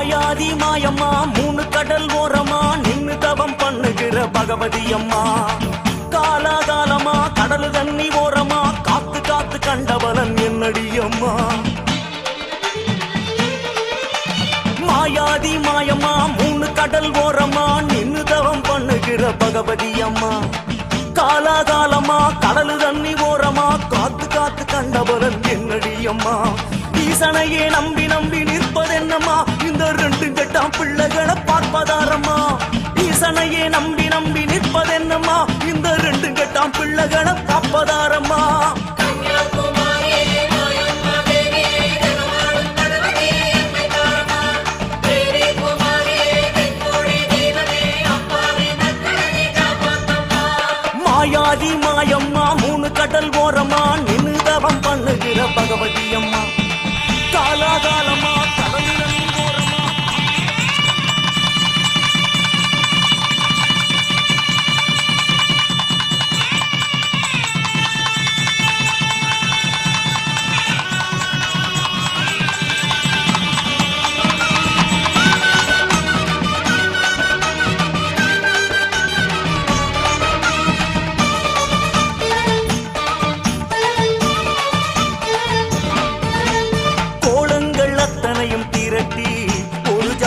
மாயாதி மாயம்மா மூணு கடல் ஓரமா நின்னு தவம் பண்ணுகிற பகவதி அம்மா. காலாகாலமா கடல் தண்ணி ஓரமா காத்து காத்து கண்டவளன் என்னடி அம்மா. மாயாதி மாயம்மா மூணு கடல் ஓரமா நின்னு தவம் பண்ணுகிற பகவதி அம்மா. காலாகாலமா கடல் தண்ணி ஓரமா காத்து காத்து கண்டவளன் என்னடி அம்மா. ஈசனையே நம்பி நம்பி நிற்பதென்னம்மா இந்த ரெண்டு கெட்டாம் பிள்ளைகளை பார்ப்பதாரம்மா. ஈசனையே நம்பி நம்பி நிற்பதென்னம்மா இந்த ரெண்டு கெட்டாம் பிள்ளைகளை காப்பதாரம்மா. மாயாதி மாயம்மா மூணு கடல் ஓரமா நின்னு தவம் பண்ணுகிற பகவதி அம்மா. காலாகாலமா கடலில் ஓரமா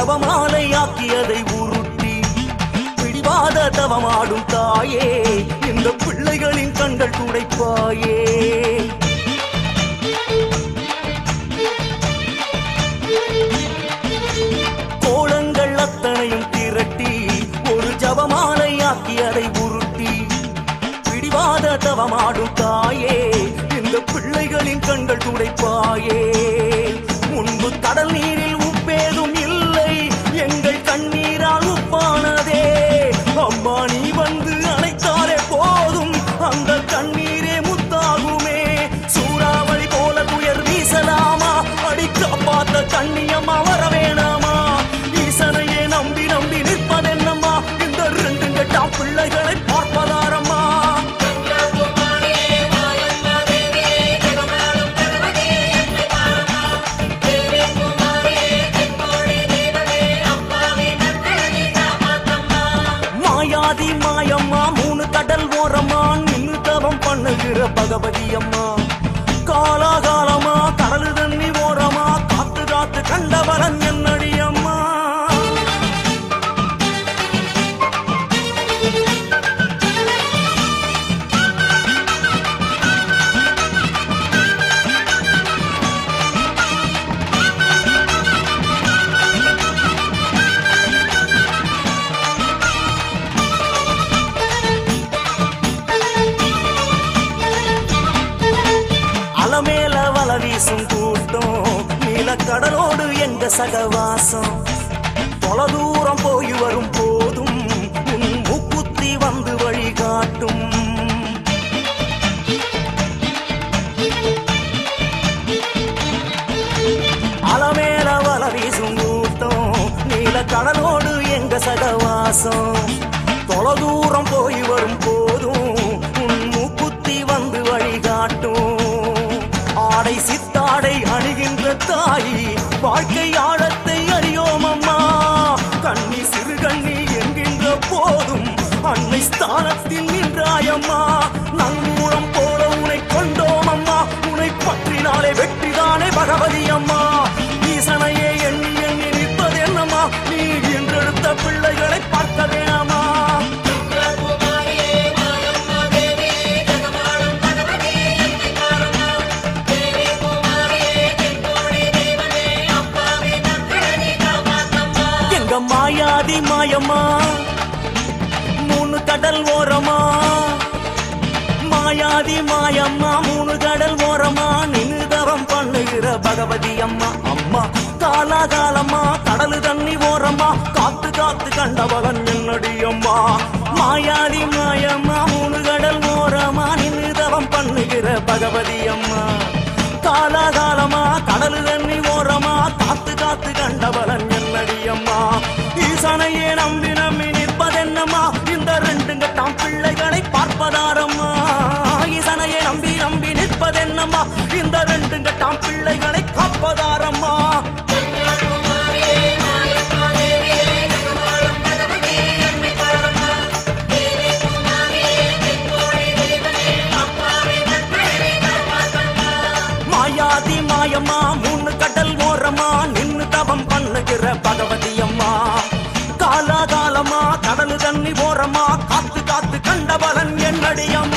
ஜபமாலையாக்கியதை உருட்டி பிடிவாத தவமாடும் தாயே இந்த பிள்ளைகளின் கண்கள் துடைப்பாயே. கோலங்கள் அத்தனையும் திரட்டி ஒரு ஜபமாலையாக்கியதை உருட்டி பிடிவாத தவமாடும் தாயே இந்த பிள்ளைகளின் கண்கள் துடைப்பாயே. முன்பு கடல் நீரில் உப்பேதும் இல்லை எங்கள் கண்ணீரால் உப்பானதே. அம்மா நீ வந்து அணைத்தாலே போதும் அந்த கண்ணீரே முத்தாகுமே. சூறாவளி போல துயர் வீசலாமா அடி காப்பாத்த கண்ணியம்மா வர வேணாமா. ஈசனையே நம்பி நம்பி நிற்பதென்னம்மா இந்த ரெண்டு கெட்டாம் பிள்ளைகளை பார்ப்பதாரம்மா. மாயாதி மாயம்மா மூணு கடல் ஓரமா நின்னு தவம் பண்ணுகிற பகவதி அம்மா. காலாகாலமா கடல் தண்ணி ஓரமா காத்து காத்து கண்டவரன் என்னடி அம்மா. அலமேல வல வீசும் கூட்டம் நீல கடலோடு எங்க சகவாசம். தொலை தூரம் போய் வரும் போதும் உன் மூக்குத்தி வந்து வழிகாட்டும். அலமேல வல வீசும் கூட்டம் நீல கடலோடு எங்க சகவாசம். தொலை தூரம் போய் வரும் போதும் உன் மூக்குத்தி வந்து வழிகாட்டும். ஆடை சித்தாடை அணுகின்ற தாயி வாழ்க்கை ஆழத்தை அறியோம் அம்மா. கண்ணி சிறு கண்ணி என்கின்ற போதும் அன்னை ஸ்தானத்தில் நின்றாயம்மா. நங்கூரம் போல உனை கொண்டோம் அம்மா. உனை பற்றினாலே வெற்றிதானே பகவதி அம்மா. ஈசனையே எண்ணி எண்ணி நிற்பது என்னம்மா நீ என்றெடுத்த பிள்ளைகளை பார்க்க வேணாமா. மாயாதி மாயம்மா மூணு கடல் ஓரமா. மாயாதி மாயம்மா மூணு கடல் ஓரமா நின்னு தவம் பண்ணுகிற பகவதி அம்மா. அம்மா காலாகாலமா கடல் தண்ணி ஓரமா காத்து காத்து கண்டவளன் என்னடி அம்மா. மாயாதி மாயம்மா மூணு கடல் ஓரமா நின்னு தவம் பண்ணுகிற பகவதி அம்மா. காலாகாலமா கடல் தண்ணி ஓரமா காத்து காத்து கண்டவளன் என்னடி அம்மா. ஈசனையே நம்பி நம்பி நிற்பதென்னம்மா இந்த ரெண்டு கெட்டாம் பிள்ளைகளை பார்ப்பதாரம்மா. ஈசனையே நம்பி நம்பி நிற்பதென்னம்மா இந்த ரெண்டு கெட்டாம் பிள்ளைகளை காப்பதாரம்மா. கடல் ஓரமா நின்னு தவம் பண்ணுகிற பகவதி அம்மா காலாகாலமா கடல் தண்ணி ஓரமா காத்து காத்து கண்ட பலன் என்னடி அம்மா